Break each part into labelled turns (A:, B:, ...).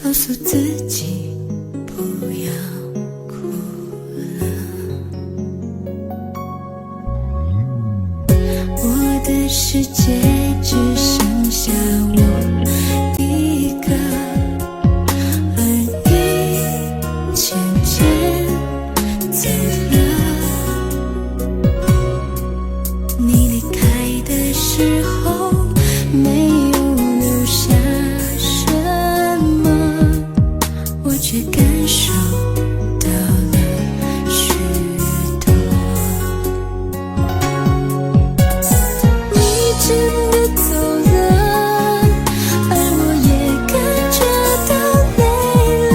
A: 告诉自己不要哭了。我的世界只剩下我一个，而你渐渐走了。你离开的时候没有留下什么，我却感受到了许多。你真的走了，而我也跟着都累了，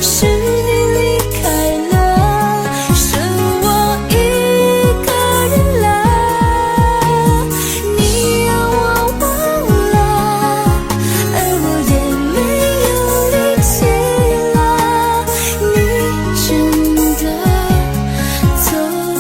A: 是你离开了，剩我一个人了。你让我忘了，而我也没有力气了，你真的走了。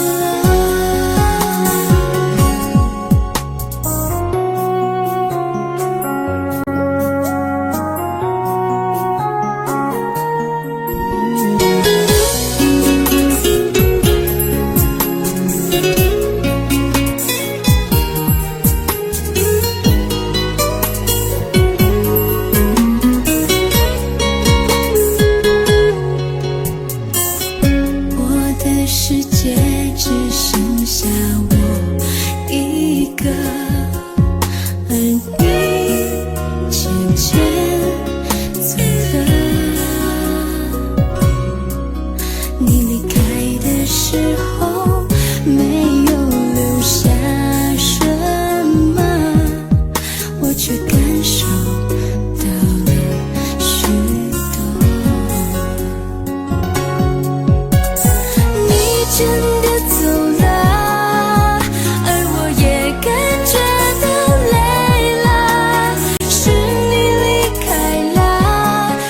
A: 我的世界只剩下我一个，而你渐渐走了。你离开的时候没有留下什么，我却感受到了许多。你真的走了，而我也跟着都累了，是你离开了，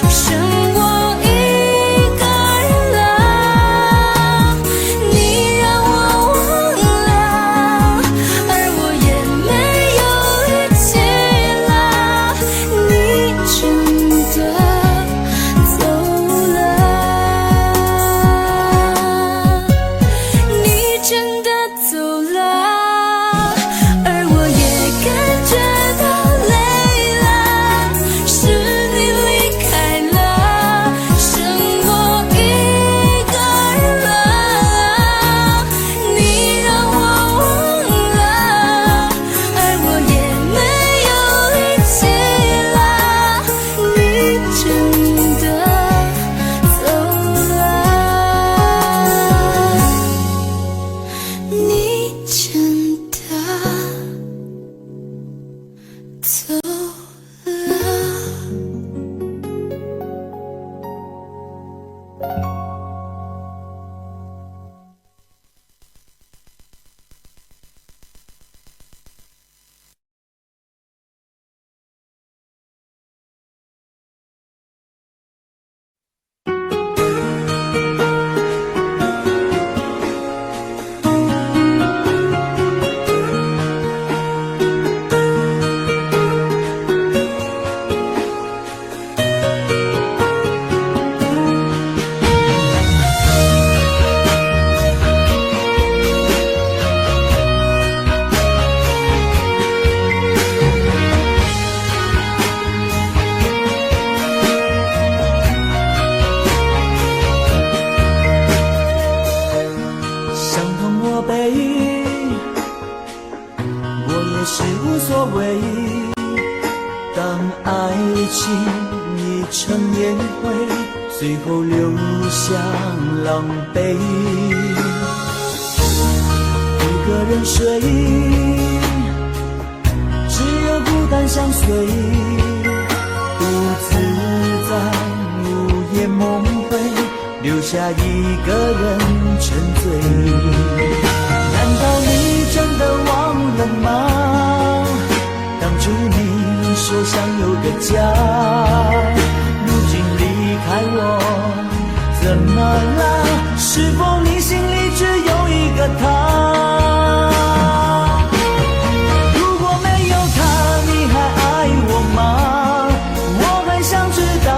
A: 剩我一个人了。你让我忘了，而我也没有力气了，你真的走了。你真的走了，而我也跟着都累了，是你离开了，剩我一个人了。你让我忘了，而我也没有力气了，你真的走了。你真的走了。
B: 相同我背，我也是无所谓。当爱情已成烟灰，最后留下狼狈。一个人睡，只有孤单相随，独自在午夜梦回，留下一个人沉醉。难道你真的忘了吗？当初你说想有个家，如今离开我，怎么了？是否你心里只有一个他？如果没有他，你还爱我吗？我还想知道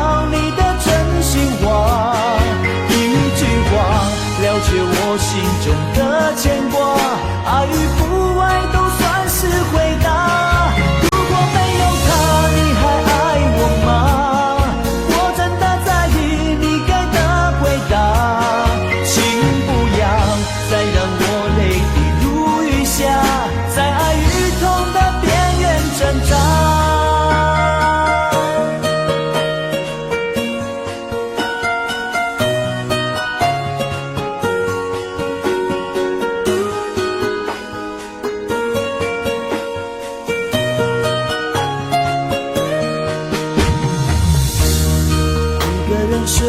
B: 睡，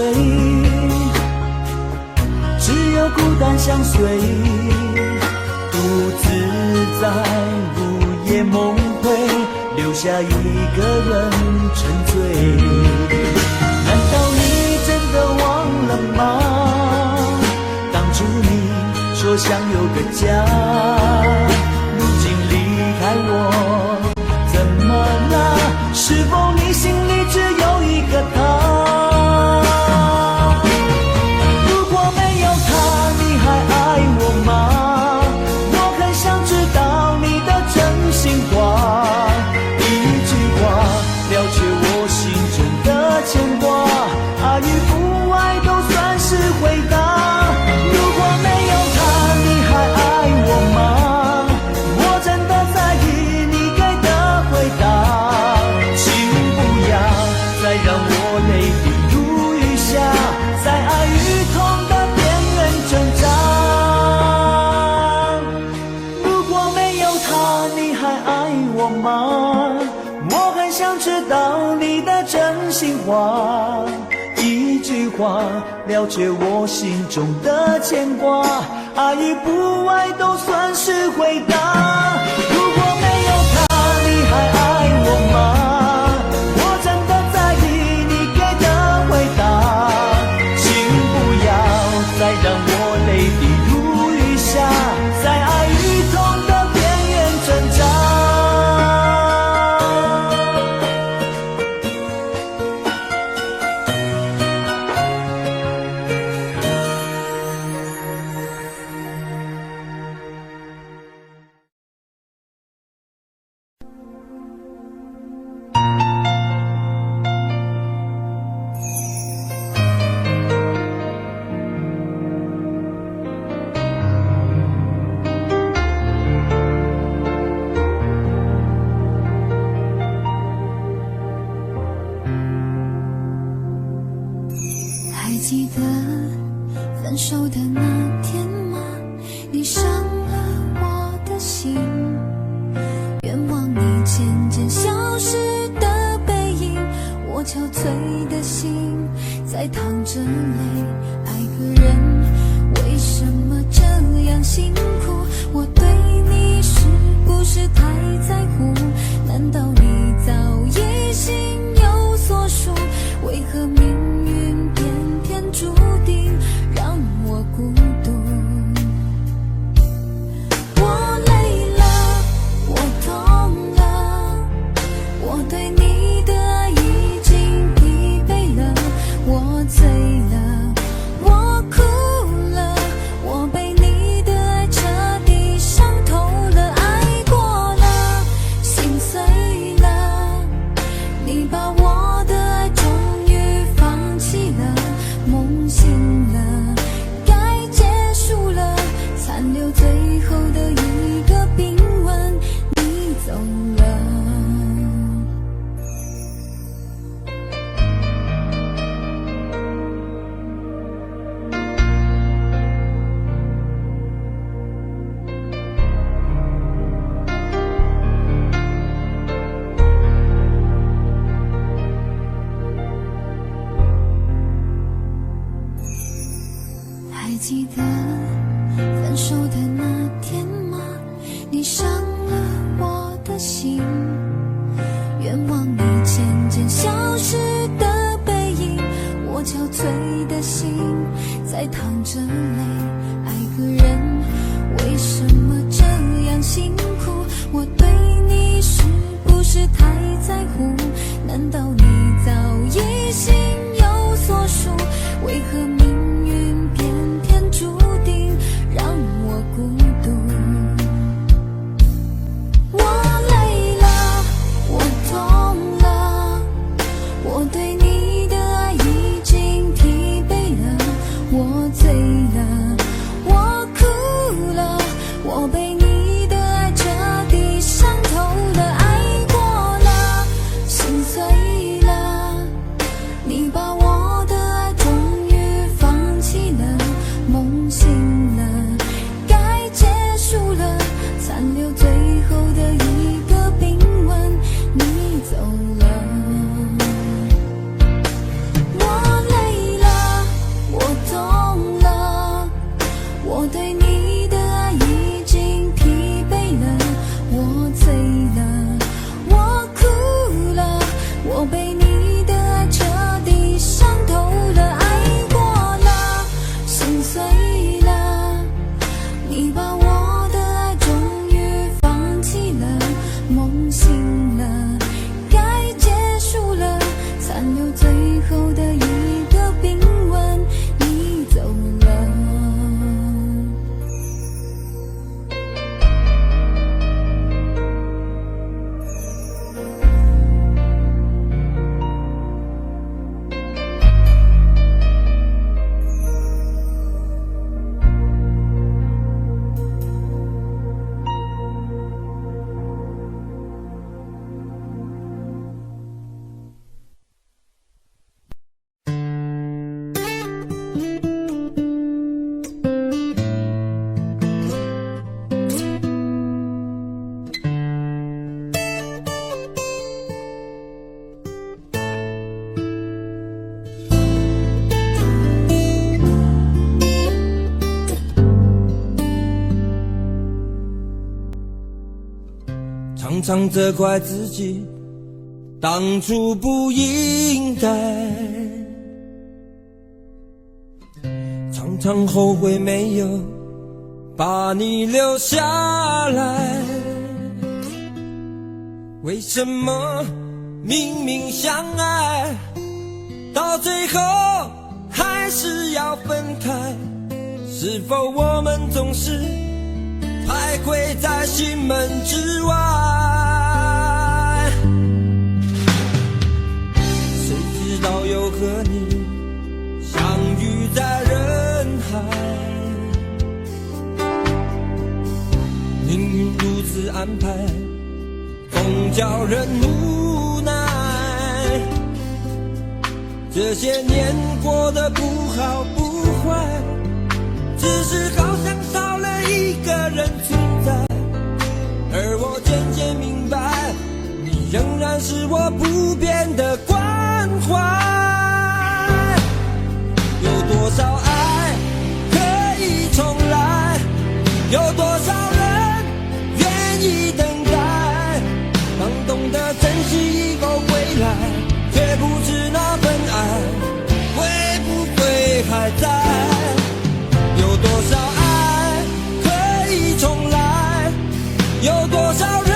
B: 只有孤单相随，独自在午夜梦回，留下一个人沉醉。难道你真的忘了吗？当初你说想有个家，如今离开我怎么了？是否你心里只有一个他？如果没有他，你还爱我吗？我很想知道你的真心话，一句话了却我心中的牵挂，爱与不爱都算是回答。如果没有他，你还爱我吗？我真的在意你给的回答，请不要再让我泪滴如雨下，在爱与痛的边缘挣扎。如果没有他，你还爱我吗？我很想知道你的真心话，一句话了却我心中的牵挂，爱与不爱都算是回答。如果没有他，你还爱我吗？我真的在意你给的回答，请不要再让我泪滴如雨下，在爱与痛的边缘挣扎。
A: 还记得分手的那天吗？你伤了我的心，愿望你渐渐消失的背影，我憔悴的心在淌着泪。爱个人为什么这样辛苦？我对你是不是太在乎？难道你早已心有所属？为何命运偏偏注定让我孤独？我累了，我痛了，我对你的爱已经疲惫了，我醉了，我哭了，我被你的爱彻底伤透了，爱过了，心碎了，你把我的爱终于放弃了，梦醒了，该结束了，残留最后的一个冰吻，你走了。还记得分手的那天吗？你伤了我的心，愿望你渐渐消失的背影，我憔悴的心在淌着泪。爱个人为什么这样辛苦？我对你是不是太在乎？难道你早已心有所属？为何命运偏偏注定让我孤独？我累了，我痛了，我对你的爱已经疲惫了，我醉了，我哭了，我被你的爱彻底伤透了，爱过了，心碎了，你把我的爱终于放弃了，梦醒了，该结束了，残留最后的一个冰吻，你走了。残留最后的一个冰吻，你走了。
C: 常常责怪自己当初不应该，常常后悔没有把你留下来。为什么明明相爱，到最后还是要分开？是否我们总是徘徊在心门之外？谁知道又和你相遇在人海，命运如此安排，总叫人无奈。这些年过得不好不坏，只是好像少了一个人存在，而我渐渐明白，你仍然是我不变的关怀。有多少爱可以重来，有多少人愿意等待，当懂得珍惜以后归来，却不知那份爱会不会还在。有多少爱可以重来，有多少人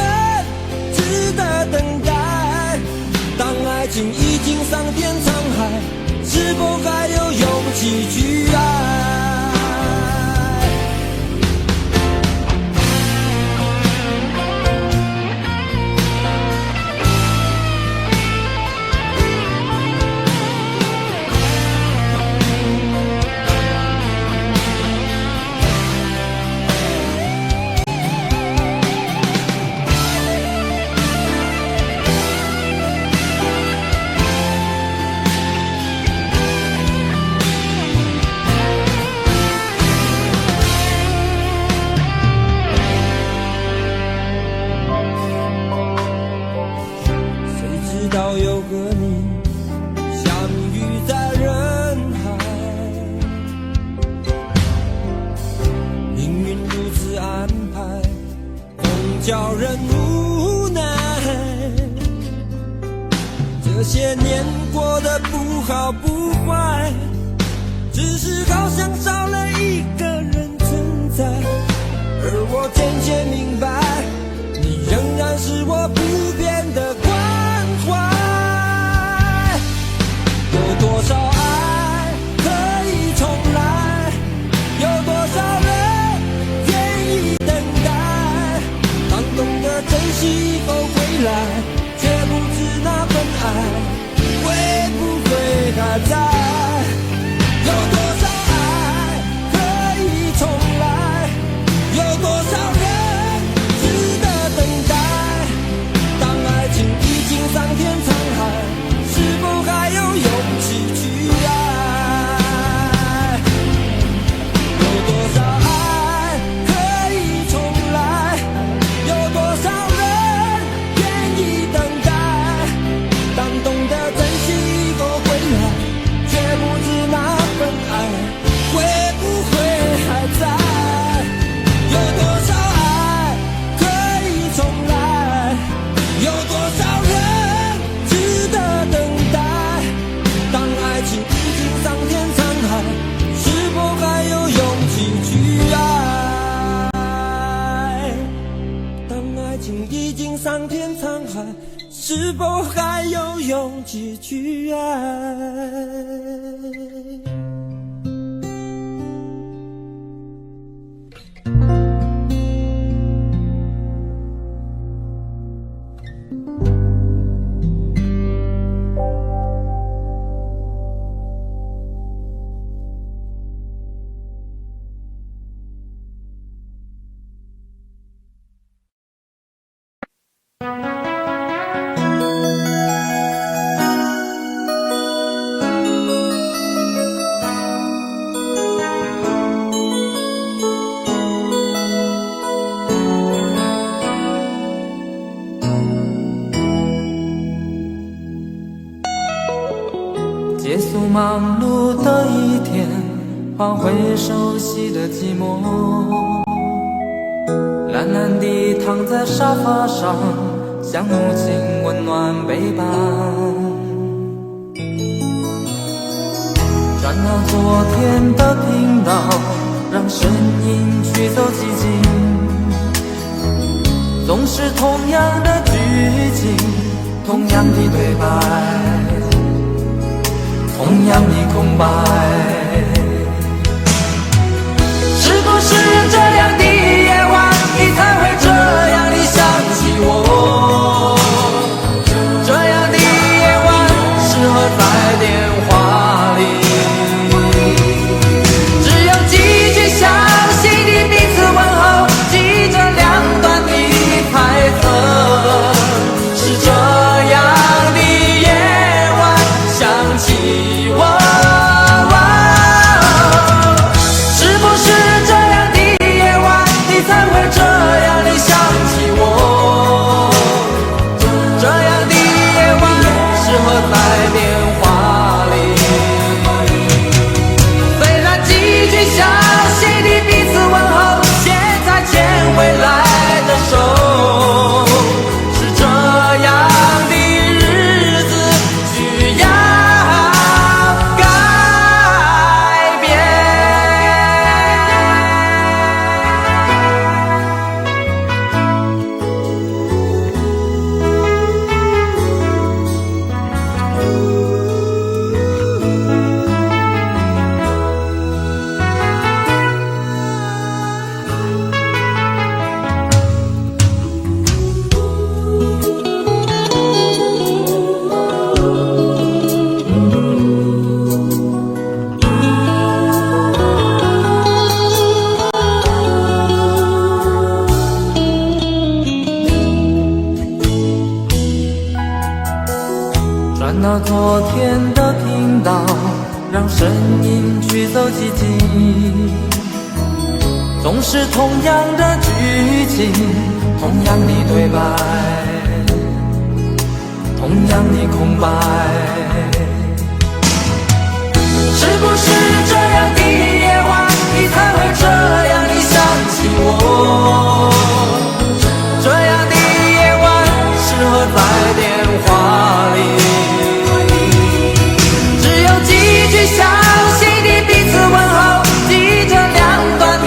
C: 值得等待，当爱情已经桑田沧海，是否还有勇气去爱？又和你相遇在人海，命运如此安排，总叫人无奈。这些年过得不好不坏，只是好像少了一个人存在，而我渐渐明白，你仍然是我不变的关怀。有多少爱可以重来，有多少人愿意等待，当懂得珍惜以后归来，却不知那份爱会不会还在。有多少爱可以重来，有多少人值得等待，当爱情已经桑田沧海，是否还有勇气去爱？有多少爱可以重来，有多少人愿意等待，当懂得珍惜以后归来，却是否还有勇气去爱？
D: 结束忙碌的一天，换回熟悉的寂寞，懒懒地躺在沙发上，向母亲温暖背叛。转到昨天的频道，让声音驱走寂静，总是同样的剧情，同样的对白，同样的空白。是不是这样的夜晚，你才会这样地想起我？这样的夜晚适合在电话里，只有几句详细的彼此问候，记着两端的猜测。是这样的夜晚想起我，是不是这样的夜晚，你才会这样地想起我？这样的夜晚适合在电话里，虽然几句详细的彼此问候，写在牵未来的手，是这样的日子需要改变。转到昨天的频道，让声音驱走寂静，总是同样的剧情，同样的对白，同样的空白。是不是这样的夜晚，你才会这样地想起我？这样的夜晚适合在电话里，只有几句详细的彼此问候，记着两端的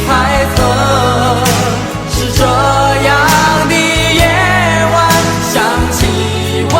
D: 猜测。是这样的夜晚想起我，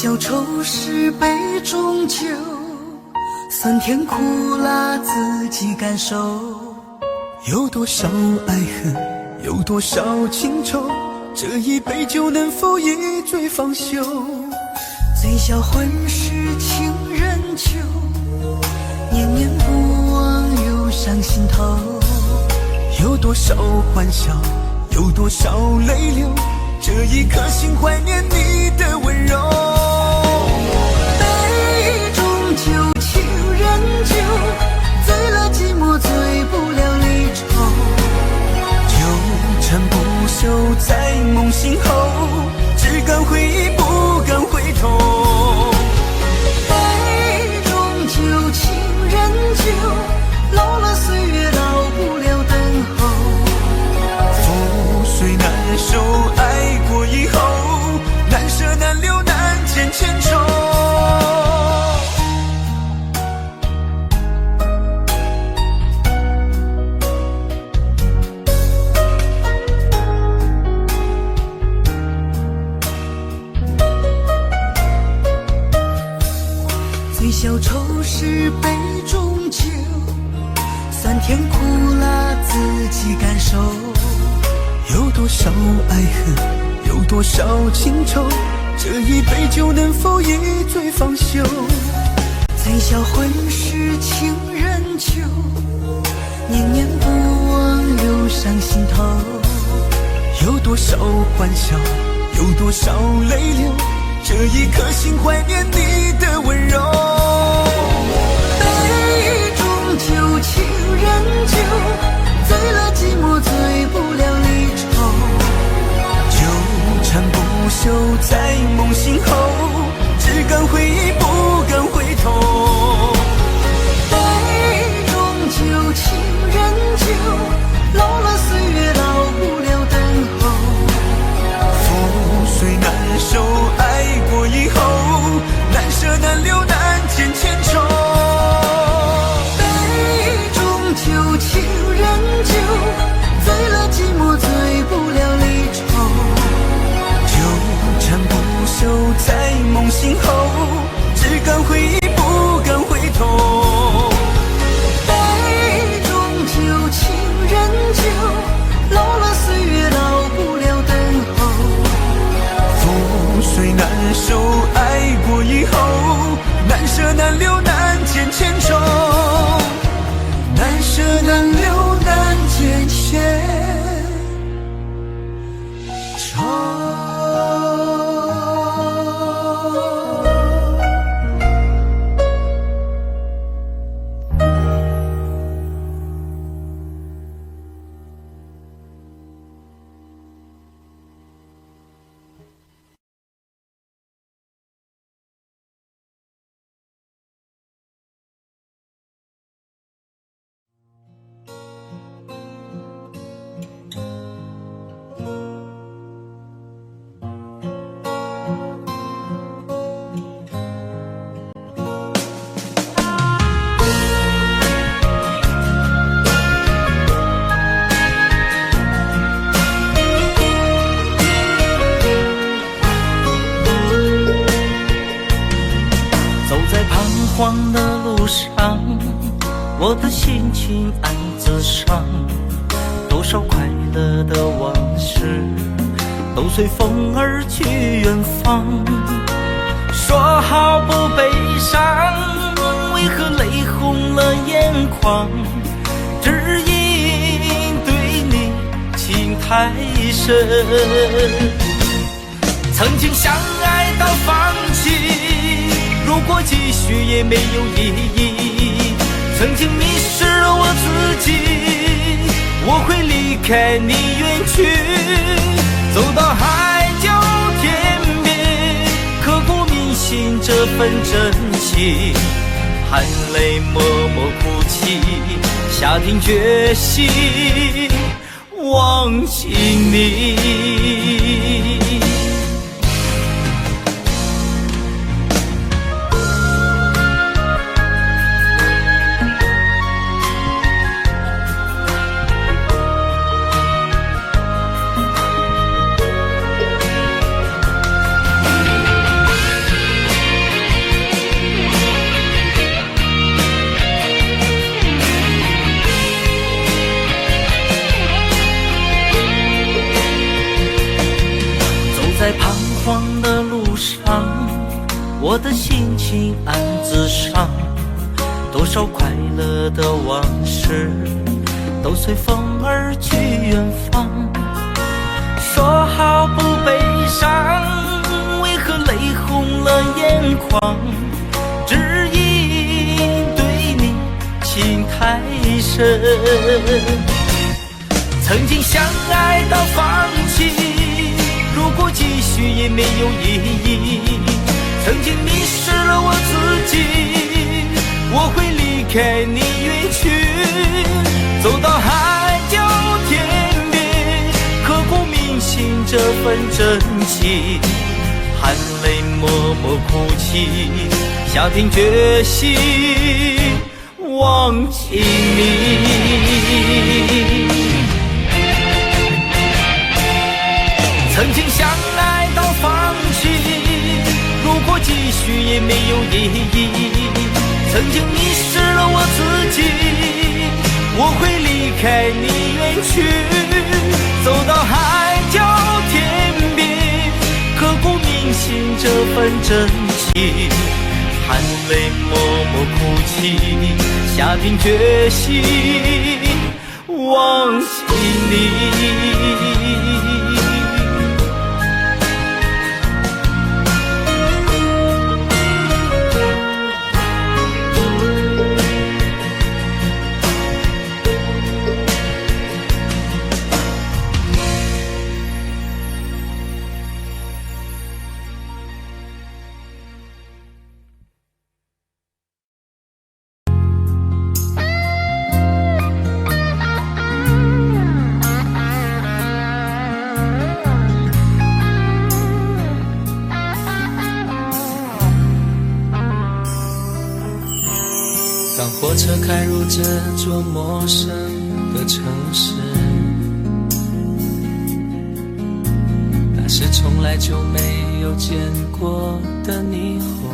B: 小丑是杯中酒，酸甜苦辣自己感受。有多少爱恨，有多少情愁，这一杯酒能否一醉方休？醉销魂是情人酒，念念不忘忧伤心头。有多少欢笑，有多少泪流，这一颗心怀念你的温柔。杯中酒，情人酒，醉了寂寞，醉不了离愁。纠缠不休在梦醒后，只敢回忆不敢回头。杯中酒，情人酒，老了岁月老不了等候。覆水难收，爱过以后，难舍难留难见千愁。醉消愁是杯中酒，酸甜苦辣自己感受。有多少爱恨，有多少情愁，这一杯酒能否一醉方休？醉销魂是情人酒，念念不忘忧伤心头。有多少欢笑，有多少泪流，这一颗心怀念你的温柔。杯中酒，情人酒，醉了寂寞，醉不了离愁。纠缠不休在梦醒后，只敢回忆不敢回头。杯中酒，情人酒，老了岁月老不了等候。覆水难收，爱过以后，难舍难留难见千愁。杯中酒，情人酒，醉了寂寞，醉不了离愁。纠缠不休在梦醒后，只敢回忆不敢回头。杯中酒，情人酒，老了岁月老不了等候。覆水难收，爱过以后，难舍难留难见千愁。难舍难留难见千愁。
E: 荒的路上，我的心情暗自伤，多少快乐的往事都随风而去远方。说好不悲伤，为何泪红了眼眶？只因对你情太深，曾经相爱到放弃，如果继续也没有意义。曾经迷失了我自己，我会离开你远去，走到海角天边，刻骨铭心这份真情，含泪默默哭泣，下定决心忘记你。的路上，我的心情暗自伤，多少快乐的往事都随风而去远方。说好不悲伤，为何泪红了眼眶？只因对你情太深，曾经相爱到放弃，如果继续也没有意义。曾经迷失了我自己，我会离开你远去，走到海角天边，刻骨铭心这份真情，含泪默默哭泣，下定决心忘记你。曾经相爱到放弃，如果继续也没有意义。曾经迷失了我自己，我会离开你远去，走到海角天边，刻骨铭心这份真情，含泪默默哭泣，下定决心忘记你。
D: 当火车开入这座陌生的城市，那是从来就没有见过的霓虹。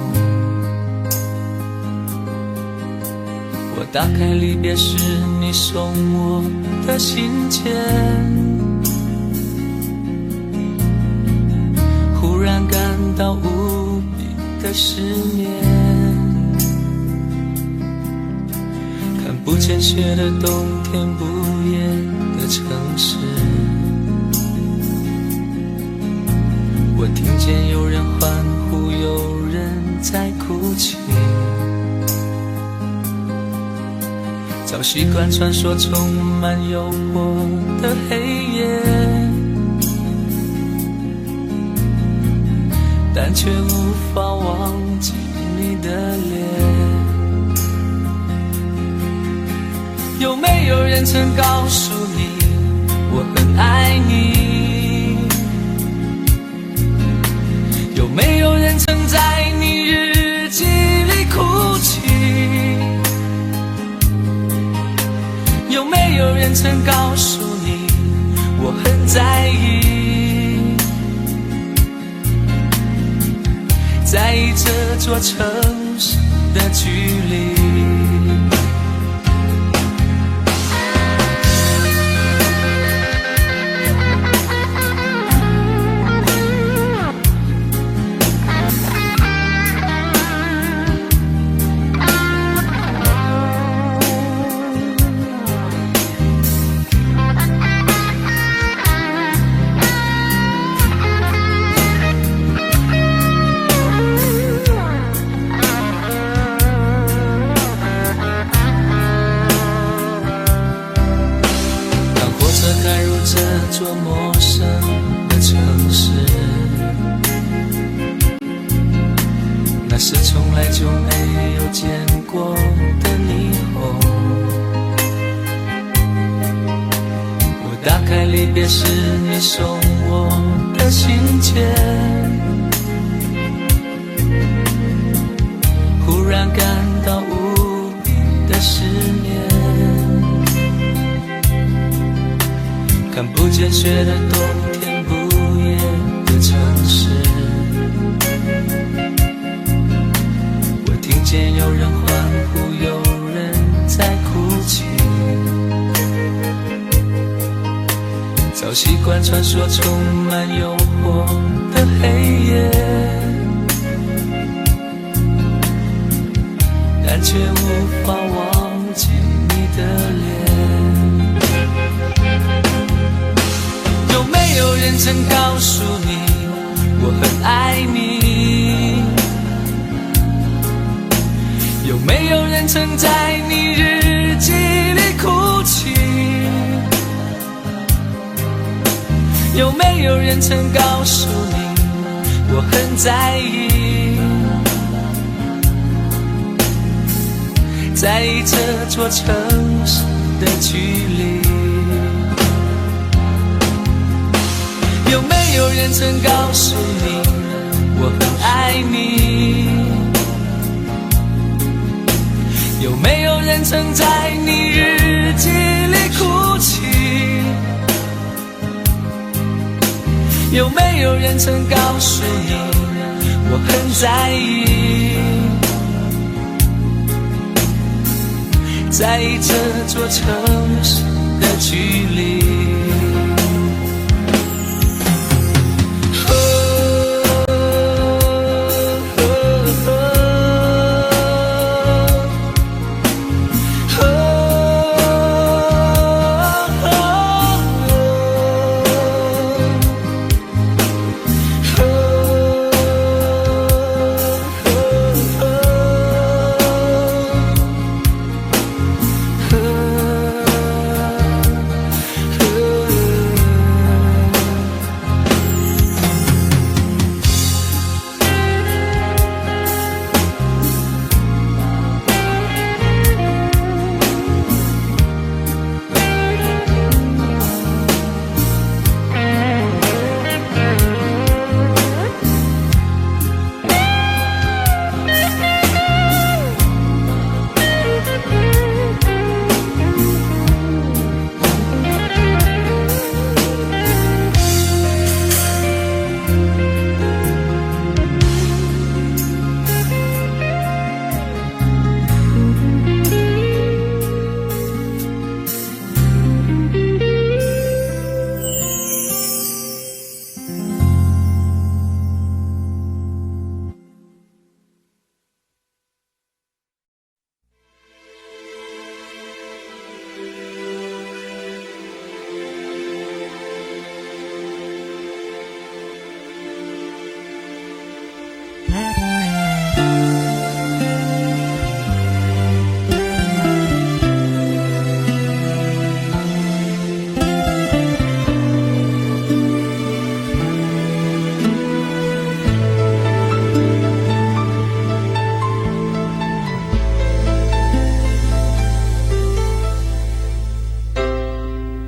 D: 我打开离别时你送我的信件，忽然感到无比的失眠。不见雪的冬天，不夜的城市，我听见有人欢呼，有人在哭泣。早习惯穿梭充满诱惑的黑夜，但却无法忘记你的脸。有没有人曾告诉你我很爱你？有没有人曾在你日记里哭泣？有没有人曾告诉你我很在意？在意这座城市的距离。这座陌生的城市，那是从来就没有见过的霓虹。我打开离别时你送我的信件，忽然感到无比的失眠。看不见雪的冬天，不夜的城市，我听见有人欢呼，有人在哭泣。早习惯穿梭充满诱惑的黑黑夜，但却无法忘记你的脸。有没有人曾告诉你我很爱你？有没有人曾在你日记里哭泣？有没有人曾告诉你我很在意？在意这座城市的距离。有没有人曾告诉你我很爱你？有没有人曾在你日记里哭泣？有没有人曾告诉你我很在意？在意这座城市的距离。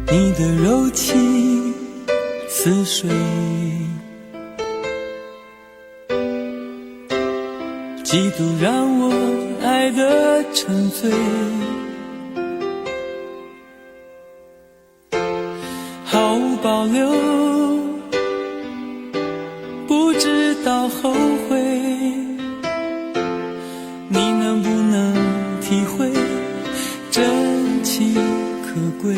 B: 你的柔情似水，嫉妒让我爱得沉醉，毫无保留，不知道后悔。你能不能体会真情可贵？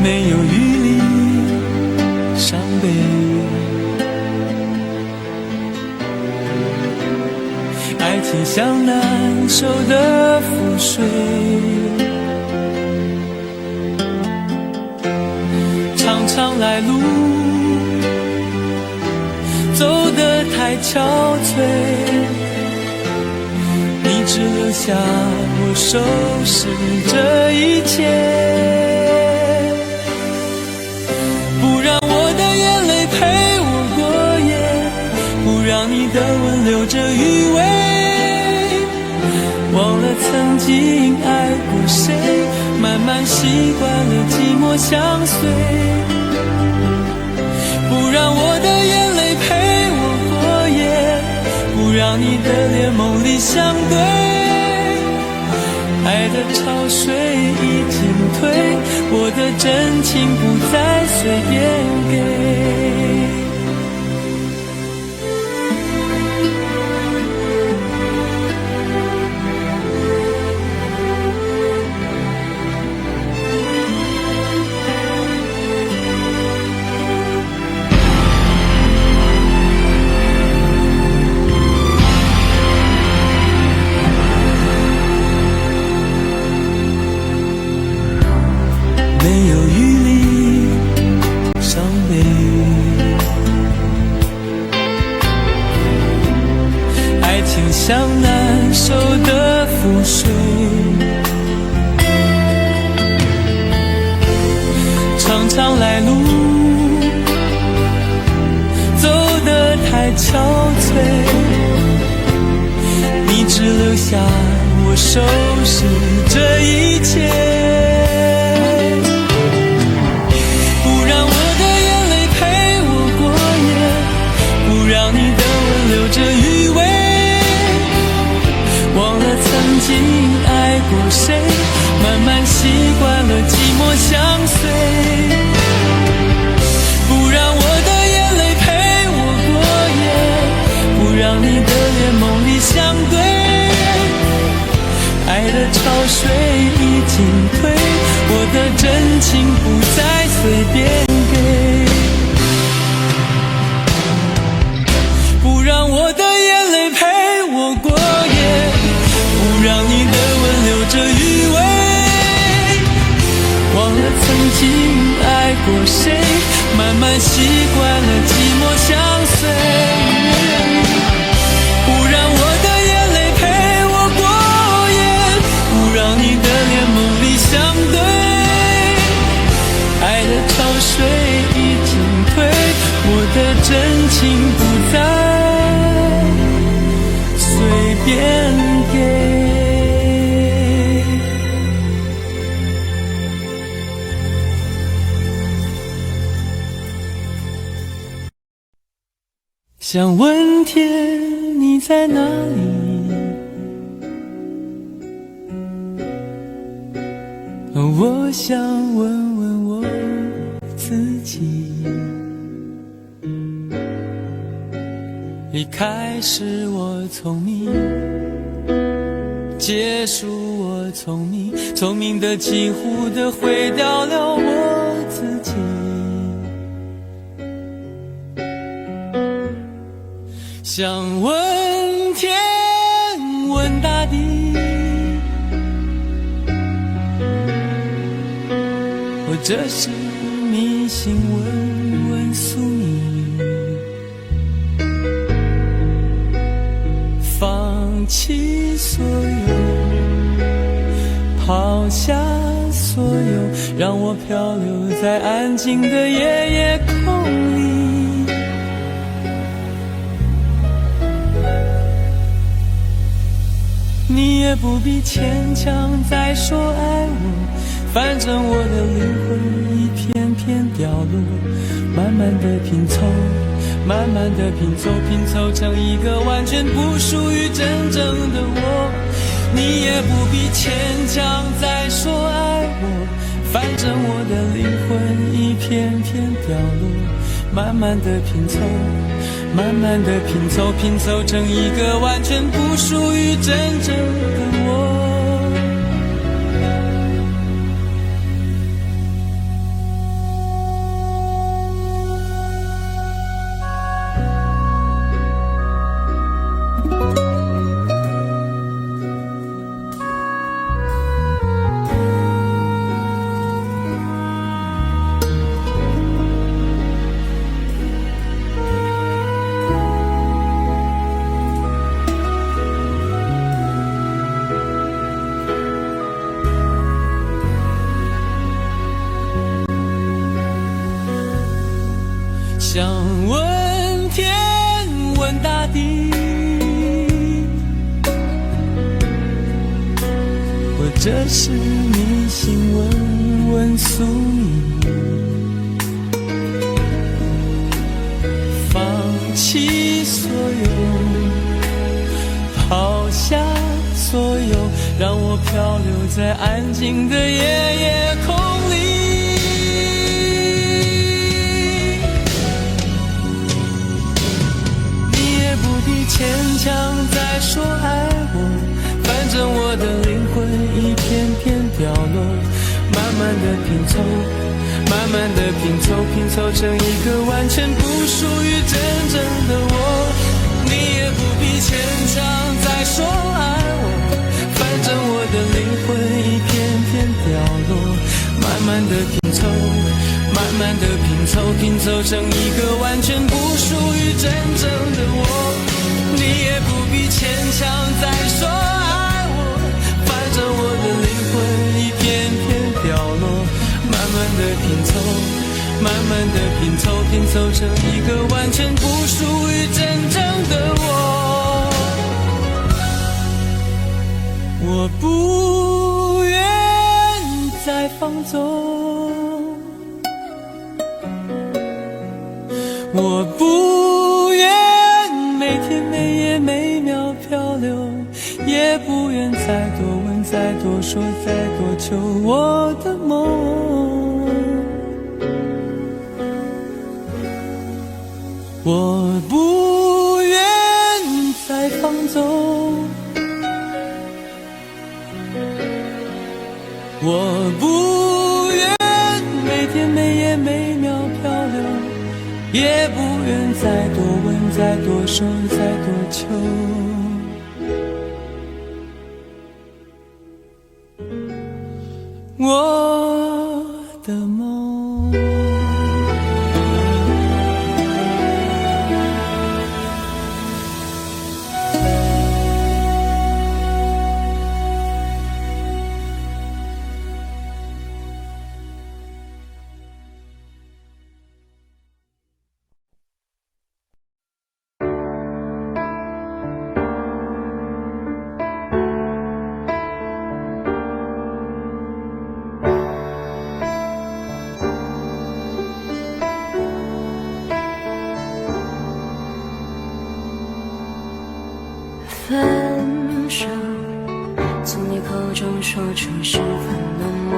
B: 没有余力伤悲，爱情像难收的覆水，长长来路走得太憔悴，你只留下我收拾这一切。让你的吻留着余味，忘了曾经爱过谁，慢慢习惯了寂寞相随。不让我的眼泪陪我过夜，不让你的脸梦里相对。爱的潮水已经退，我的真情不再随便给。
F: 像难收的覆水，常常来路走得太憔悴，你只留下我收拾这一切，不让我的眼泪陪我过夜，不让你的吻留着余味，忘了曾经爱过谁，慢慢习惯了寂寞相随，不让我的眼泪陪我过夜，不让你的脸梦里相对，爱的潮水已经退，我的真情不再随便给，不让我的眼泪陪我过夜，不让你的吻留着余味，忘了曾经爱过谁，慢慢习惯了寂寞相随，不让我的眼泪陪我过夜，不让你的脸梦里相对，爱的潮水已经退，我的真情不再随便给。想问天你在哪里，我想问问我自己，离开时我聪明，结束我聪明，聪明的几乎的毁掉了我自己，想问天问大地，或者是迷信问问宿命，放弃所有，抛下所有，让我漂流在安静的夜夜空里，你也不必牵强再说爱我，反正我的灵魂一片片掉落，慢慢的拼凑，慢慢的拼凑，拼凑成一个完全不属于真正的我，你也不必牵强再说爱我，反正我的灵魂一片片掉落，慢慢的拼凑，慢慢的拼凑，拼凑成一个完全不属于真正的我。想问天问大地，或者是迷信问问宿命，放弃所有，抛下所有，让我漂流在安静的夜夜空里，牵强再说爱我，反正我的灵魂一片片掉落，慢慢的拼凑，慢慢的拼凑，拼凑成一个完全不属于真正的我，你也不必牵强再说爱我，反正我的灵魂一片片掉落，慢慢的拼凑，慢慢的拼凑，拼凑成一个完全不属于真正的我，你也不必牵强慢慢的拼凑，拼凑成一个完全不属于真正的我。我不愿再放纵，我不愿每天每夜每秒漂流，也不愿再多问再多说再多求我的梦。我不愿再放纵，我不愿每天每夜每秒漂流，也不愿再多问再多说再多求我的梦。
A: 分手，从你口中说出十分冷漠，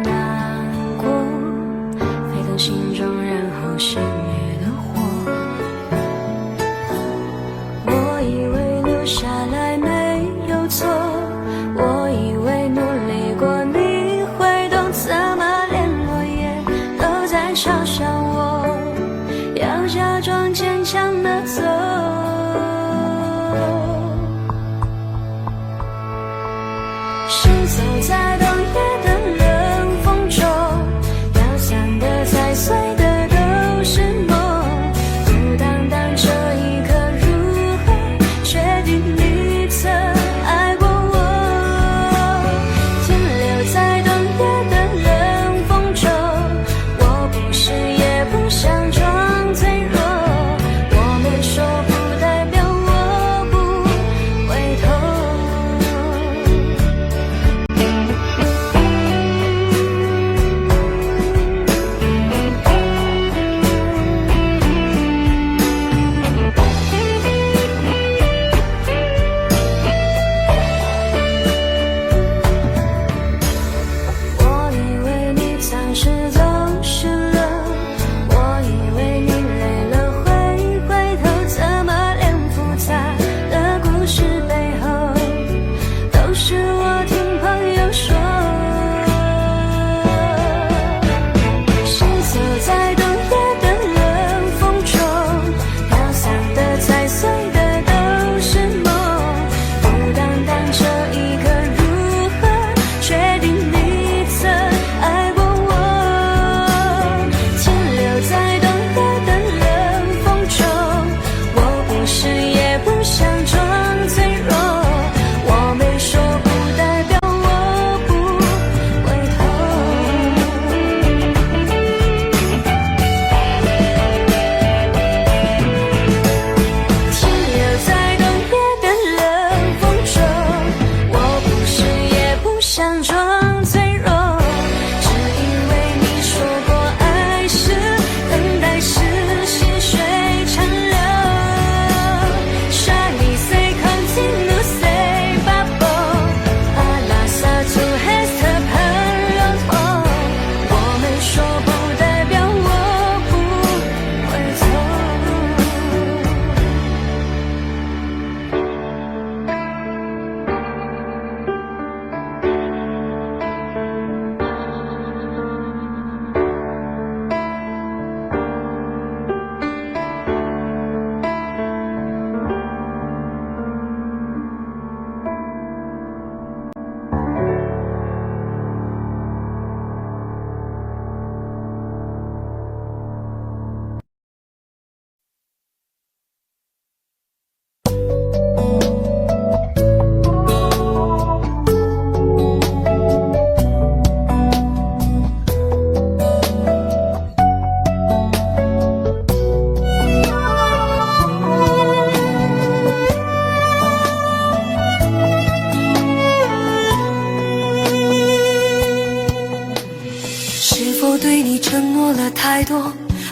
A: 难过沸腾心中，然后熄灭的火。我以为留下来没有错，我以为努力过你会懂，怎么连落叶都在嘲笑我，要假装坚强的走。行走在冬夜的冷风中，飘散的踩碎的都是梦，孤单单这一刻如何确定你曾爱过我？停留在冬夜的冷风中，我不是也不想装脆弱，我们说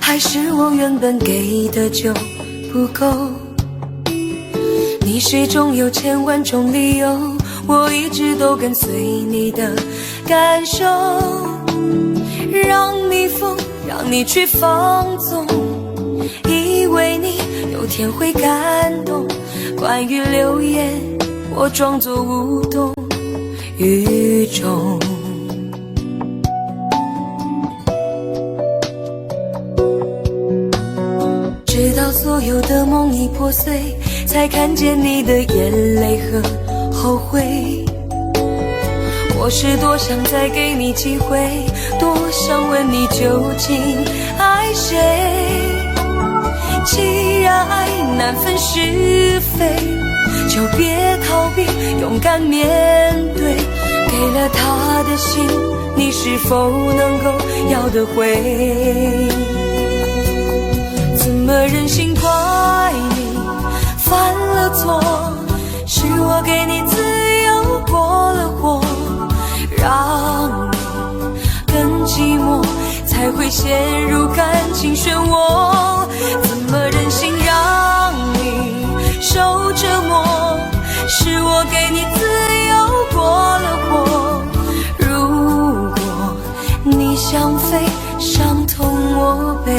A: 还是我原本给的就不够？你始终有千万种理由，我一直都跟随你的感受，让你疯，让你去放纵，以为你有天会感动。关于流言，我装作无动于衷。直到所有的梦已破碎，才看见你的眼泪和后悔。我是多想再给你机会，多想问你究竟爱谁。既然爱难分是非，就别逃避，勇敢面对。给了他的心，你是否能够要得回？怎么忍心怪你犯了错？是我给你自由过了火，让你更寂寞，才会陷入感情漩涡。怎么忍心让你受折磨？是我给你自由过了火。如果你想飞，伤痛我背。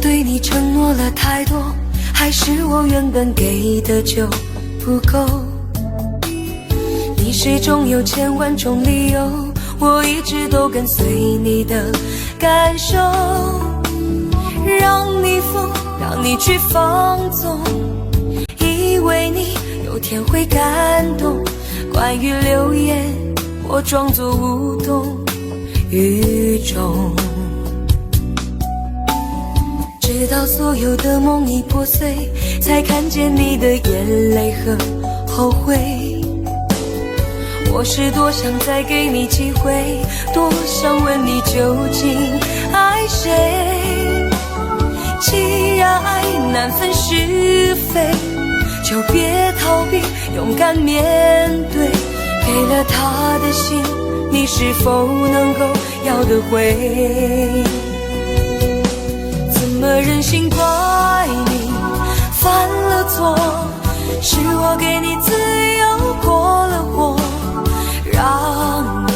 A: 对你承诺了太多，还是我原本给的就不够？你始终有千万种理由，我一直都跟随你的感受，让你疯，让你去放纵，以为你有天会感动。关于流言，我装作无动于衷。直到所有的梦已破碎，才看见你的眼泪和后悔。我是多想再给你机会，多想问你究竟爱谁。既然爱难分是非，就别逃避，勇敢面对。给了他的心，你是否能够要得回？怎么忍心怪你犯了错？是我给你自由过了火，让你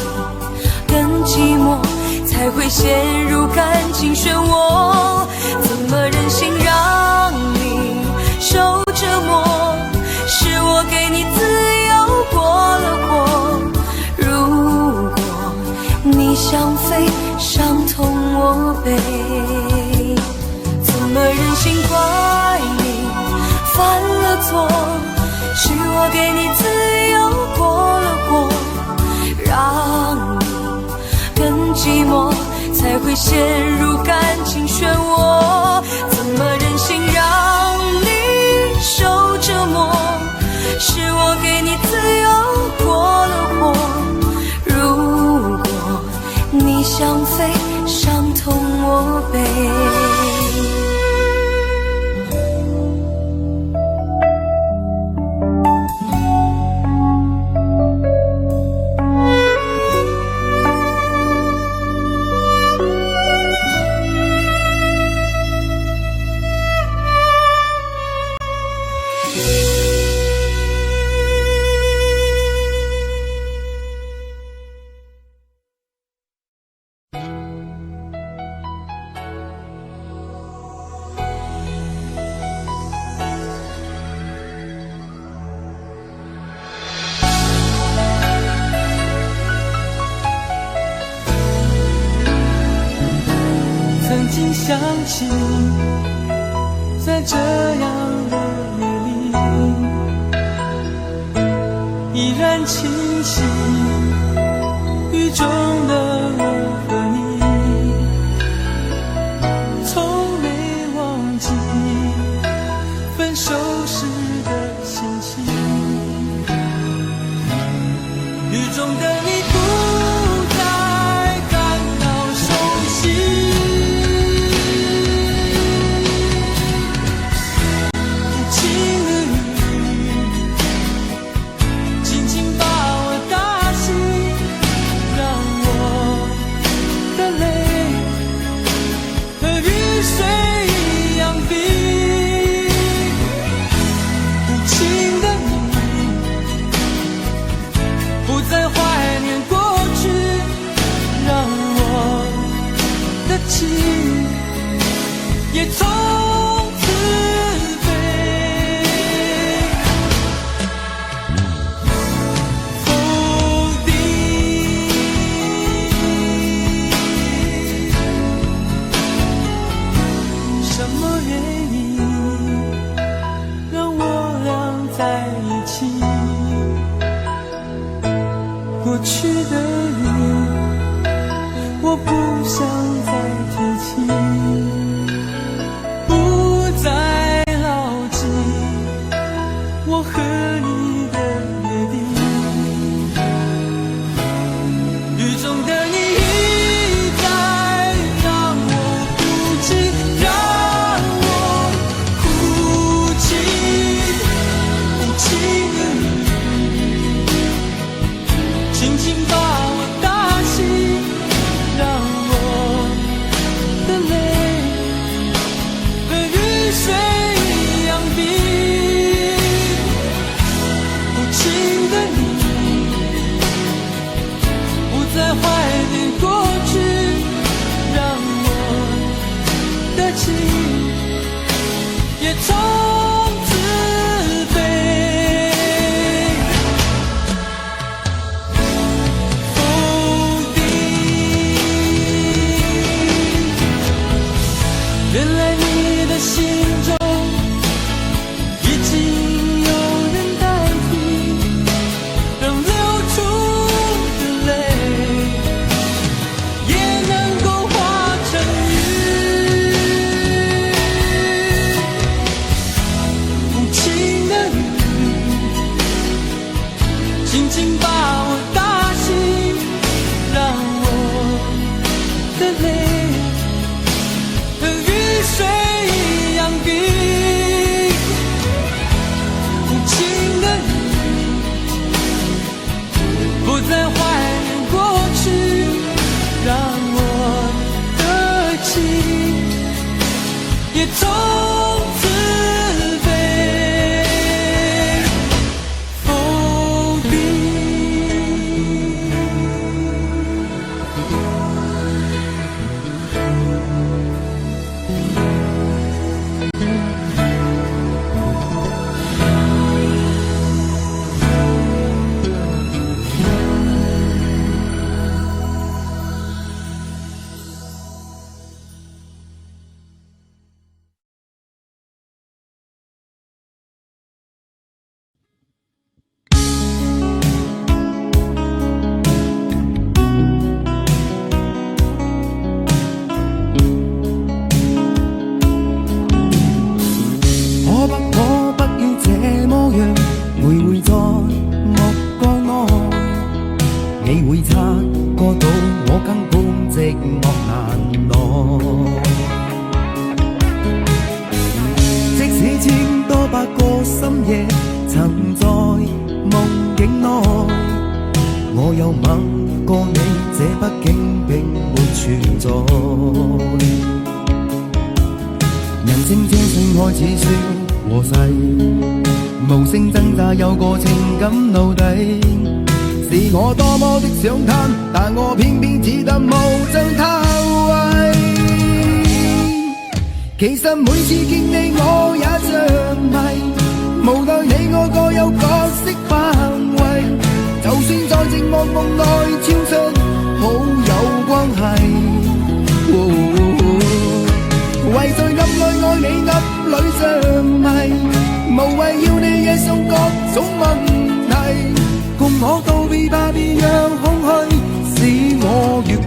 A: 更寂寞，才会陷入感情漩涡。怎么忍心让你受折磨？是我给你自由过了火。如果你想飞，伤痛我背。怎么忍心怪你犯了错？是我给你自由过了火，让你更寂寞，才会陷入感情漩涡。怎么忍心让你受折磨？是我给你自由过了火。如果你想飞，伤痛我背。
F: 曾经想起你，在这样的夜里，依然清晰，雨中的我和你。情也从此飞。否定什么原因让我俩在一起？过去的你，我不想再提起，不再牢记我和你的约定。雨中的你一再让我哭泣，让我哭泣，无情的你轻轻把我打醒，让我的泪和雨水一样冰。无情的你不再怀念过去，让我的情也从此飞。否定，原来你的心中已经有人代替，让流出的泪也能够化成雨。无情的你轻轻把我打醒，让我的泪和雨水一样冰。无情的你不再怀念过去，让我的情也从此飞。否定。
B: 可不要這麼樣，徘徊在目光內，你會察覺到我根本寂寞難耐。即使千多百個深夜曾在夢境內，我又吻過你，這畢竟並沒存在。人聲這聲開始說和諧，無聲掙扎有個情感奴隸，是我多麼的想貪，但我偏偏只得無盡偷慰。其實每次見你我也着迷，無奈你我各有各色範圍，就算在寂寞夢內超出好友關係。為在暗裏愛你暗裏着迷，無謂要你惹上各種問題，共我道別吧，別讓空虛使我越軌。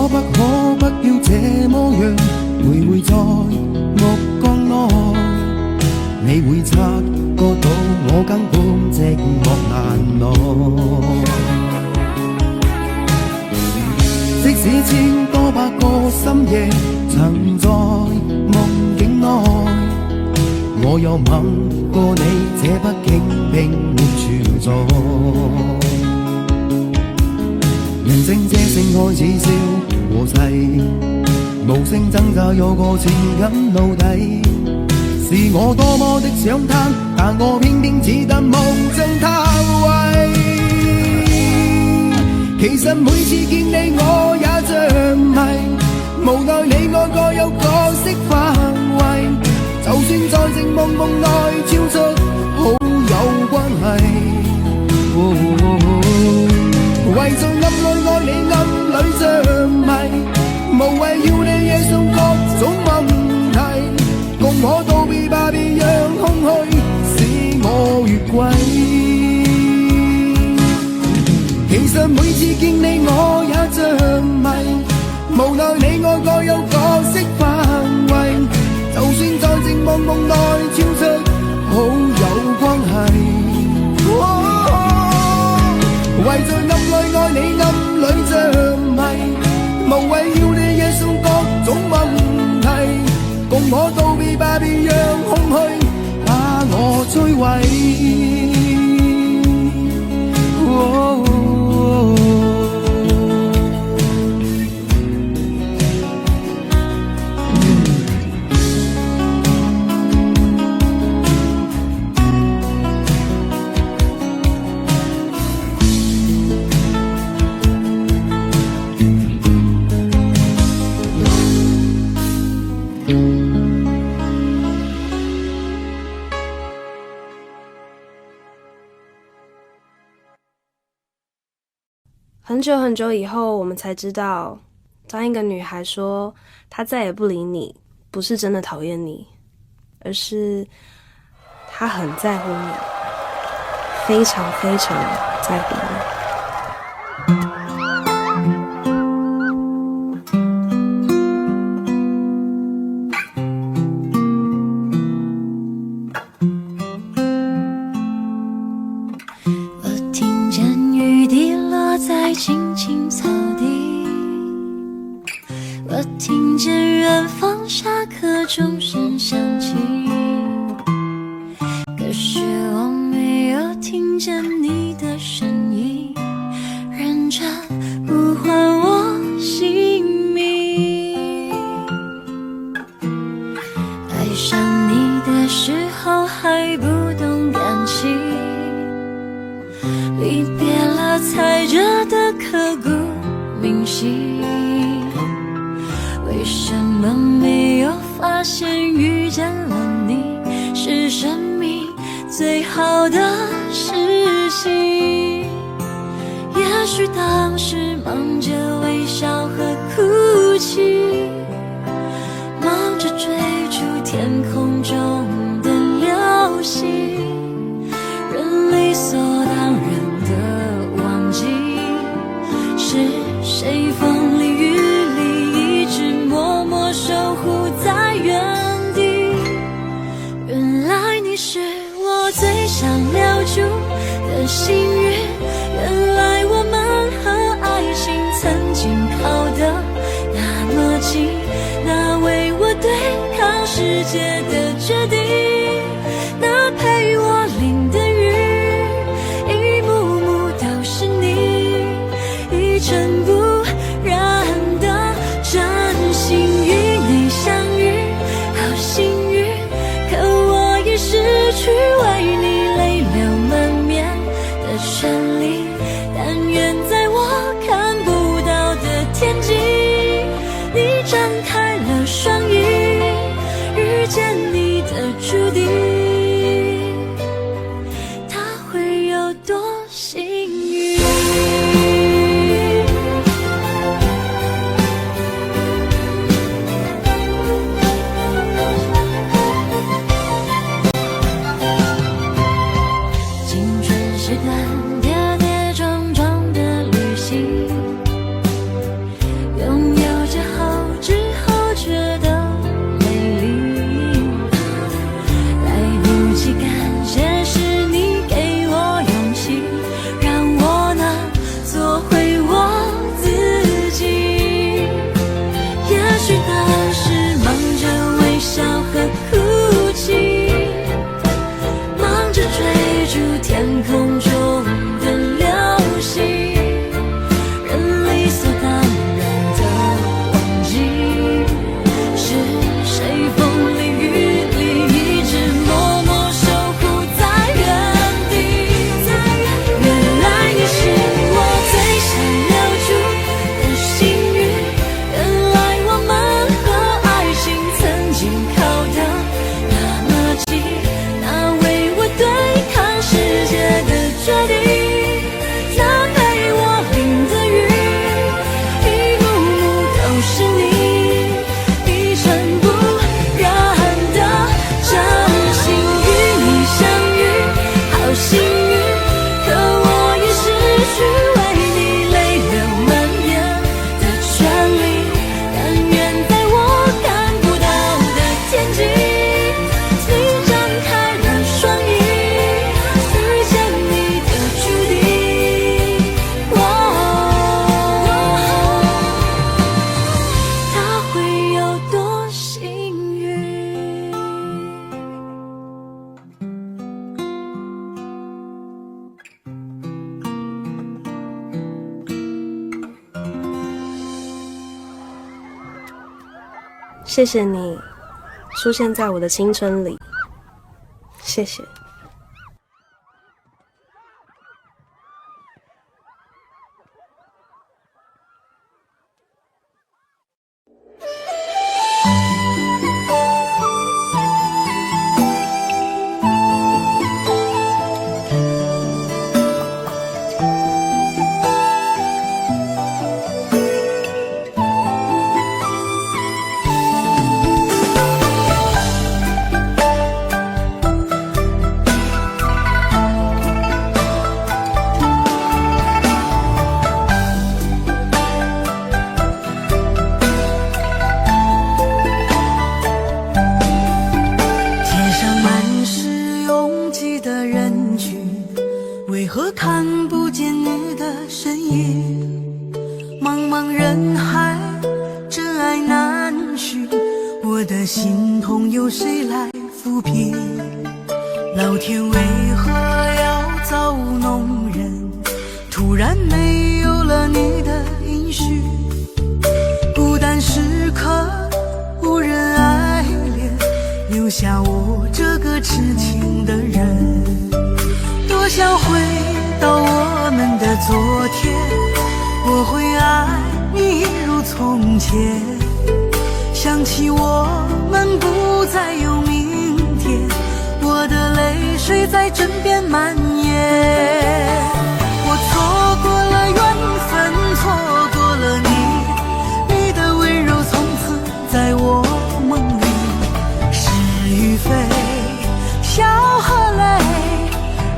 B: 可不要這麼樣，徘徊在目光內，你會察覺到我根本寂寞難耐。即使千多百個深夜曾在夢境內，我有吻過你，這北京並沒存在。人聲這聲開始消和逝，無聲掙扎有個情感奴隸。是我多麼的想攤，但我偏偏只得無盡嘆謂。其實每次見你我也像迷，無奈你愛過有角色範圍，就算在靜夢夢內超出好友關係。為做暗裏愛你暗裏像迷，無謂要你惹上各種問題，共我道別吧，別讓空虛使我越軌。其實每次見你我也像迷，無奈你愛過有角色範圍，就算在靜夢夢內超出好友關係。為在暗裏愛你暗裏像迷，無謂要你惹上各種問題，共我道別吧，別讓空虛把我摧毀。
G: 很久很久以后，我们才知道，当一个女孩说她再也不理你，不是真的讨厌你，而是她很在乎你，非常非常在乎你。
A: 青青草地，我听见远方下课钟声响起，可是我没有听见你的声音，认真呼唤我姓名。爱上你的时候还不懂感情，离别了踩着的刻骨铭心，为什么没有发现遇见了你是生命最好的事情？也许当时忙着微笑和哭泣，忙着追逐天空中的流星，人理所当然是谁风里雨里一直默默守护在原地？原来你是我最想留住的幸运，原来我们和爱情曾经靠得那么近，那为我对抗世界的决定，那陪我淋的雨，一幕幕都是你，一尘不染的真心与你相遇，好幸运，可我已失去为你泪流满面的权利，但愿在我看不到的天际，你张开了双翼，遇见你的注定，他会有多幸运？
G: 谢谢你出现在我的青春里，谢谢。
B: 街上满是拥挤的人群，为何看不见你的身影？茫茫人海，真爱难寻，我的心痛由谁来抚平？老天为何要造物弄人？突然没有了你的音讯，孤单时刻无人爱怜，留下我这个痴情的人。多想回到我们的昨天，我会爱你一如从前。想起我们不再有明天，我的泪水在枕边蔓延。我错过了缘分，错过了你，你的温柔从此在我梦里。是与非，笑和泪，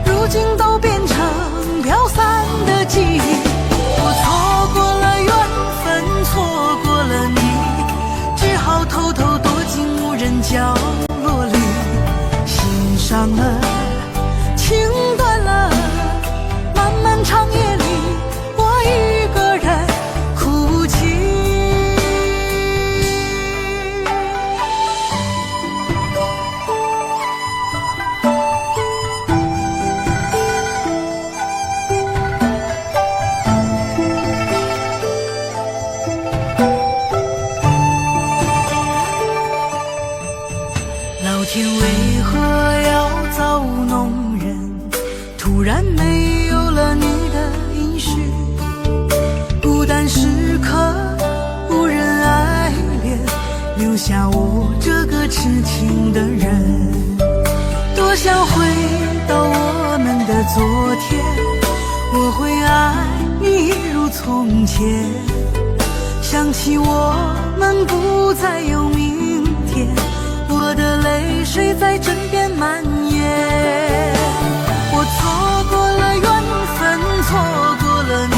B: 如今都变成飘散的记忆。我错过了缘分，错过了你，只好偷偷躲进无人角落里。心伤了，情断了，漫漫长夜里，我一个人哭泣。老天为何要造物弄人？突然没有了你的音讯，孤单时刻无人爱怜，留下我这个痴情的人。多想回到我们的昨天，我会爱你一如从前。想起我们不再有明天，我的泪水在枕边蔓延。我错过了缘分，错过了你，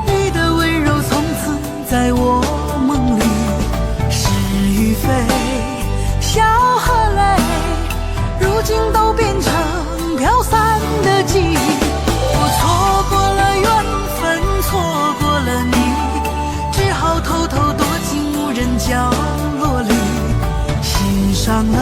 B: 你的温柔从此在我梦里。是与非，笑和泪，如今都变成飘散的记忆。我错过了缘分，错过了你，只好偷偷躲进无人角落里。心伤了，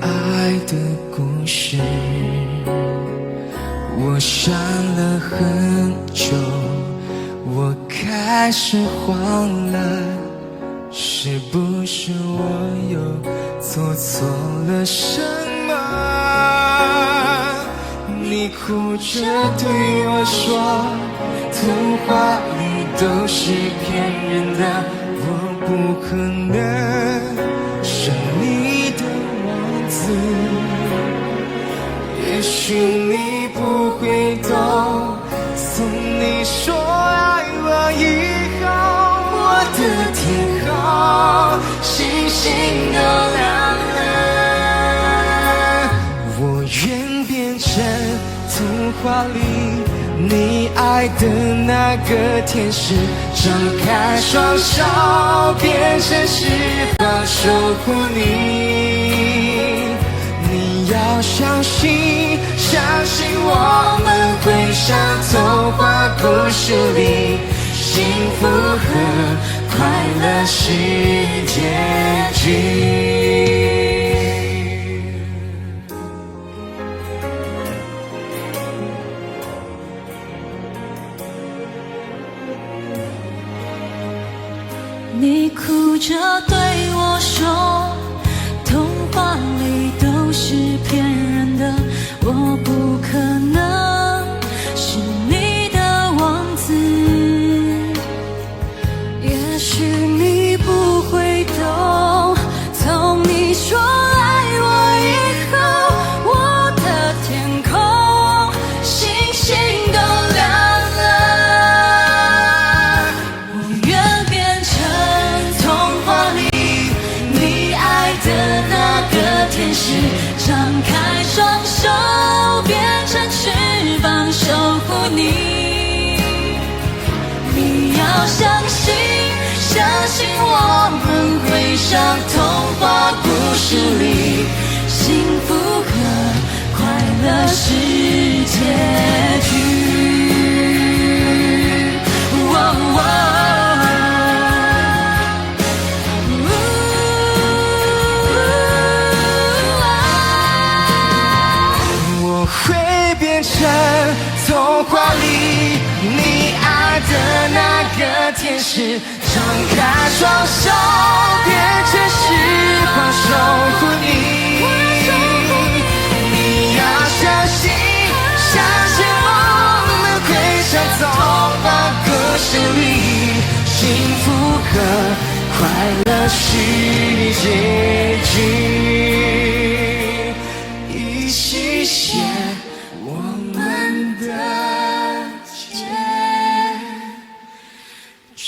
E: 爱的故事，我想了很久，我开始慌了，是不是我又做错了什么？你哭着对我说，童话里都是骗人的，我不可能是你的王子。也许你不会懂，从你说爱我以后，我的天空星星都亮了。我愿变成童话里你爱的那个天使，张开双手变成翅膀守护你。你要相信，相信我们会像童话故事里，幸福和快乐是结局。
A: 你哭着对我说，童话里都是骗人的，我不可能是你的王子。也许你不会懂，从你说爱我以后，我的天空星星都亮了。我愿变成童话里你爱的那个天使，张开双手变成翅膀守护你。你要相信，相信我们会像童话故事里，幸福和快乐是结局。
E: 我会变成童话里你爱的那个天使，张开双手变成翅膀守护你。你要相信，相信我们会像童话故事里，幸福和快乐是结局。一起写我们的结局。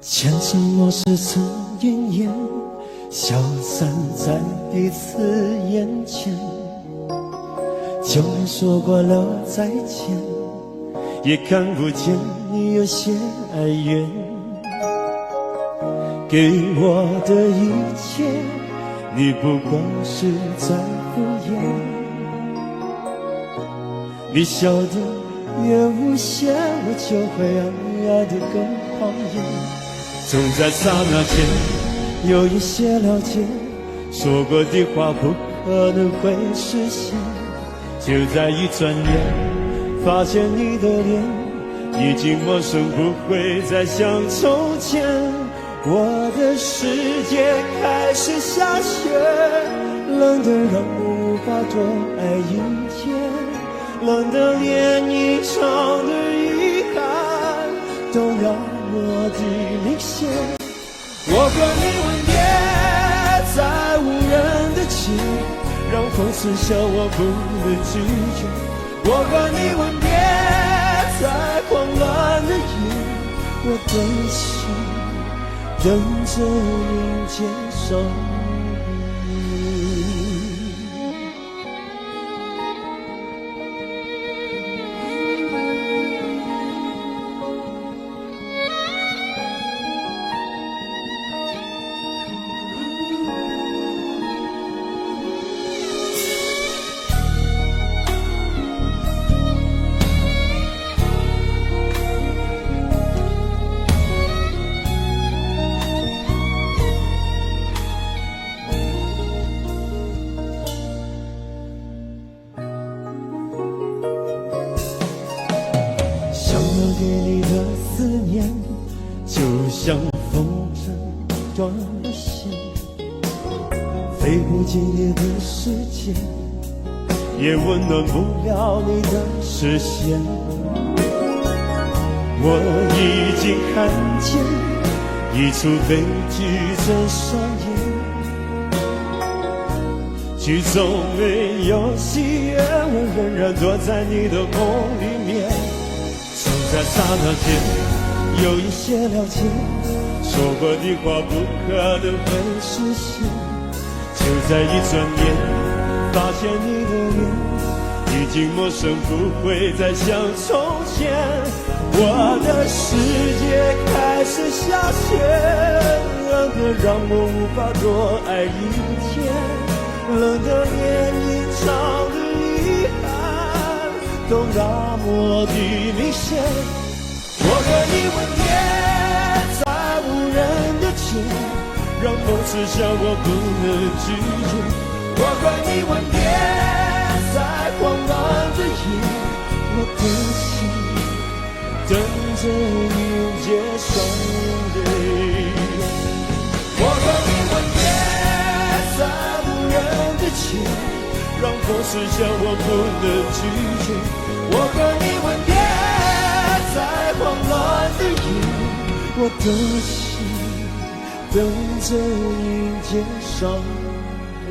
B: 前尘往事曾云烟，消散在彼此眼前。就连说过了再见，也看不见你有些哀怨。给我的一切，你不过是在敷衍。你笑得越无邪，我就会爱得更狂野。总在刹那间有一些了解，说过的话不可能会实现。就在一转眼，发现你的脸已经陌生，不会再像从前。我的世界开始下雪，冷得让我无法多爱一天，冷得连一场的遗憾都要落地领先。我和你吻别在无人的街，情，让风痴笑我不能拒绝。我和你吻别在慌乱的夜，我的心等着迎接伤悲。给你的思念，就像风筝断了线，飞不进你的世界，也温暖不了你的视线。我已经看见一出悲剧正上演，剧中没有喜悦，我仍然躲在你的梦里面。在刹那间有一些了解，说过的话不可能会实现。就在一转眼，发现你的脸已经陌生，不会再像从前。我的世界开始下雪，冷得让我无法多爱一天，冷得连隐藏的遗憾都那么的明显。我和你吻别在无人的街，让风痴笑我不能拒绝。我和你吻别在慌乱的夜，我的心等着迎接伤悲。我和你吻别在无人的街，让风痴笑我不能拒绝。我和你吻别在慌乱的夜，我的心等着迎接伤悲。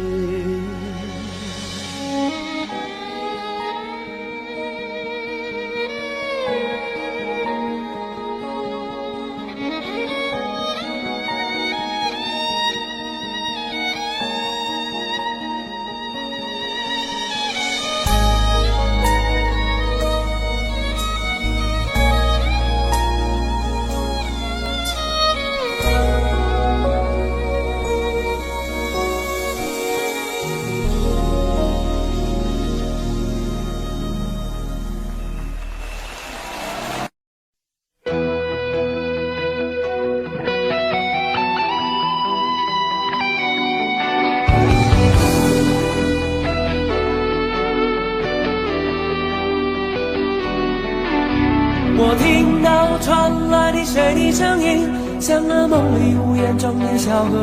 F: 我听到传来的水的声音，像那梦里无言中的小河。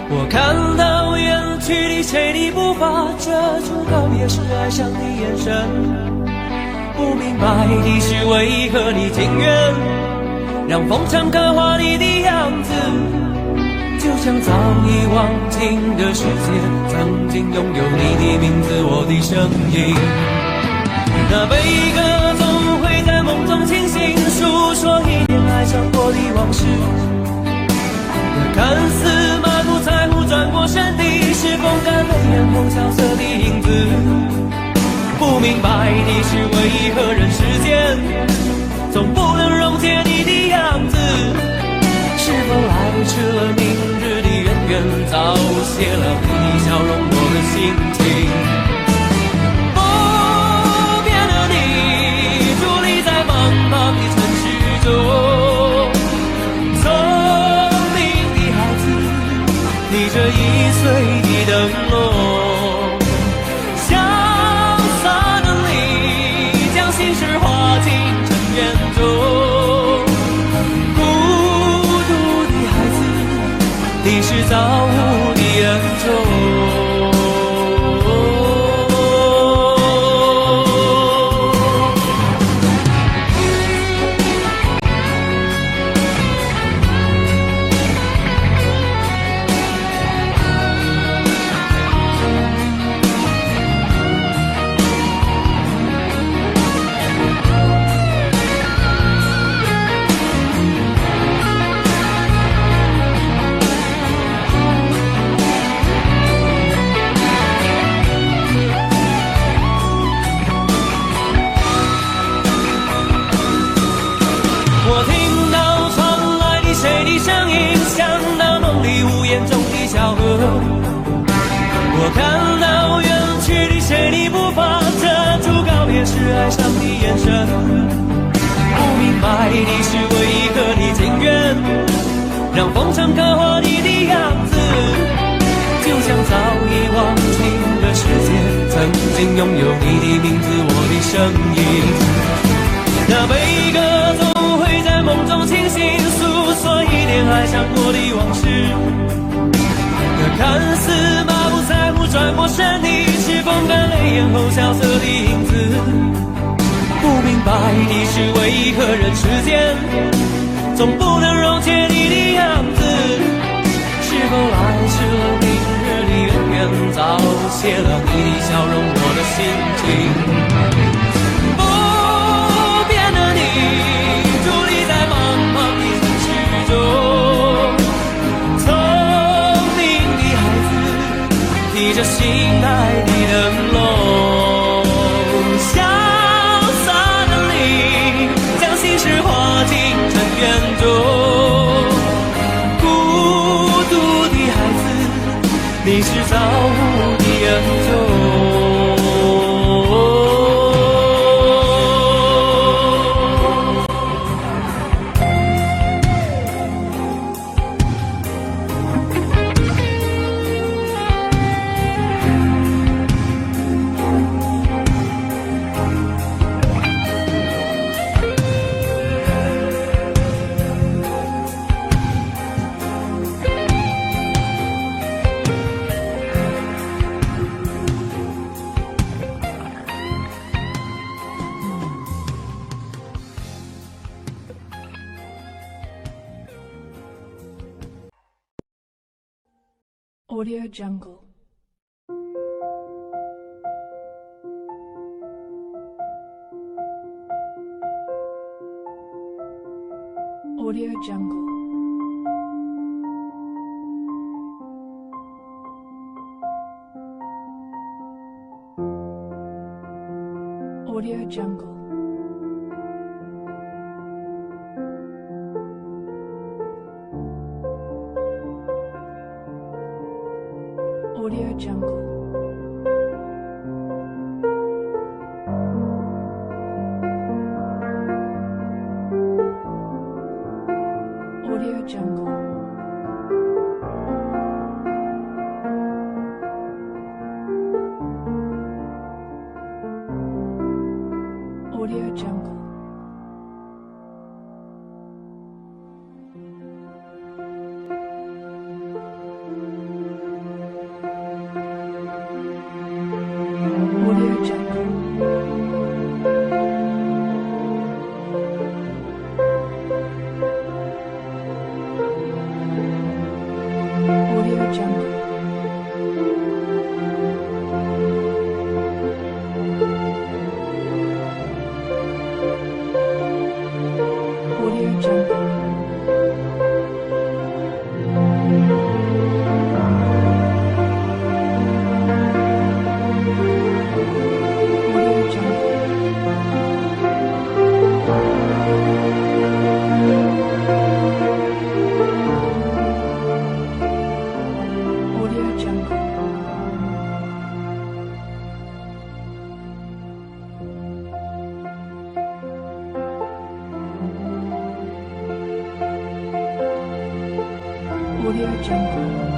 F: 我看到远去的谁的步伐，遮住告别时哀伤的眼神。不明白的是为何你情愿让风尘刻画你的样子，就像早已忘情的世界曾经拥有你的名字，我的声音。那悲歌总会在梦中清醒，诉说一点爱上过的往事。那看似满不在乎转过身的，是风干泪眼后萧瑟的影子。不明白的是为何人世间总不能溶解你的样子，是否来迟了明日的渊源，早谢了你的笑容我的心情。的城市中，聪明的孩子，你这1岁的灯笼，潇洒的你将心事化进尘缘中。孤独的孩子，你是造物的恩宠。我看到远去的谁的步伐，遮住告别时哀伤的眼神。不明白的是为何你情愿让风尘刻画你的样子，就像早已忘情的世界，曾经拥有你的名字，我的声音。那悲歌总会在梦中清醒，诉说一点爱上过的往事。那看似马不在乎转过身的，是风干泪眼后萧瑟的影子。不明白的是为何人世间总不能溶解你的样子，是否爱是了明日的远远，早谢了你的笑容，我的心情。不变的你，伫立在茫茫的城市中，聪明的孩子提着心爱的灯笼，潇洒的你将心事化进尘缘中，孤独的孩子，你是造物的恩宠。
H: Audio Jungle. Audio Jungle. Audio Jungle. Audio Jungle. Audio Jungle. Audio Jungle. Audio Jungle. Audio Jungle. Audio Jungle. Audio Jungle. Audio Jungle. Audio Jungle.